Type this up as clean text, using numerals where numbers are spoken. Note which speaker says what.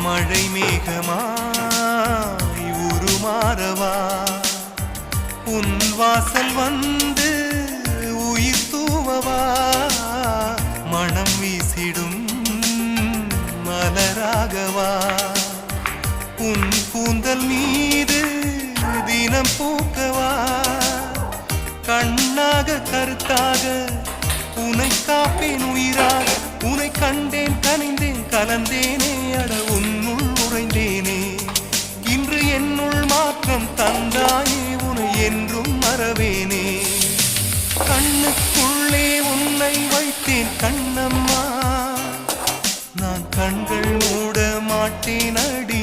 Speaker 1: மழை மேகமாய் உருமாறவா உன் வாசல் வந்து உயிர் தூவவா மனம் வீசிடும் மலராகவா உன் கூந்தல் மீது தினம் பூக்கவா கண்ணாக கருத்தாக உனை காப்பேன் உயிராக உனை கண்டேன் கனிந்தேன் கலந்தேனே அட உன்னுள் உறைந்தேனே இன்று என்னுள் மாற்றம் தந்தாயே உனை என்றும் மறவேனே கண்ணுக்குள்ளே உன்னை வைத்தேன் கண்ணம்மா நான் கண்கள் மூட மாட்டேன் அடி